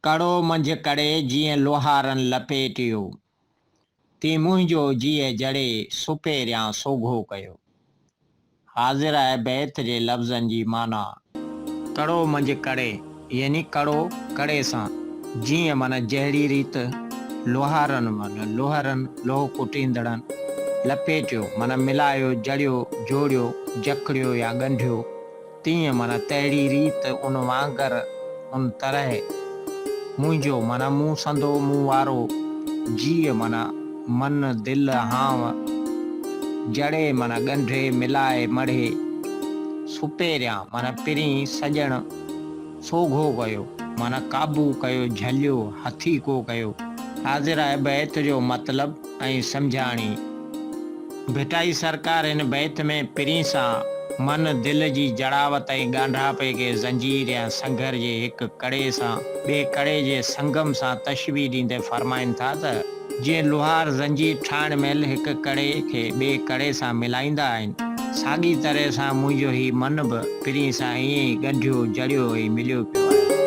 कड़ो मंझि करे जीअं लोहारनि लपेटियो, ती मुंहिंजो जीअ जड़े सुपेरियां सोघो कयो। हाज़िर आहे बैत जे लफ़्ज़नि जी माना। कड़ो मंझि करे यानी कड़ो कड़े सां, जीअं माना जहिड़ी रीति लोहारनि माना लोहरनि लोह कुटींदड़नि लपेटियो माना मिलायो जड़ियो जोड़ियो जकड़ियो या ॻंढियो, तीअं माना तहिड़ी रीति उन वांगर उन तरह मुंहिंजो माना मूं संदो मूं वारो जीअ माना मन दिल हाव जड़े माना ॻंढे मिलाए मढ़े सुपेरियां माना पिरीं सॼण सोघो कयो माना काबू कयो झलियो हथीको कयो। हाज़िर आहे बैत जो मतिलबु ऐं सम्झाणी। भिटाई सरकार हिन बैत में पिरीं सां मन दिल जी जड़ावत ऐं ॻांढापे खे ज़ंजीर या संघर जे हिकु कड़े सां ॿिए कड़े जे संगम सां तशबीह ॾींदे फरमाइनि था त जीअं लोहार ज़ंजीर ठाहिण महिल हिकु कड़े खे ॿिए कड़े सां मिलाईंदा आहिनि, साॻी तरह सां मुंहिंजो ही मन बि पिरीं सां ईअं ई ॻंढियो जड़ियो ऐं मिलियो पियो आहे।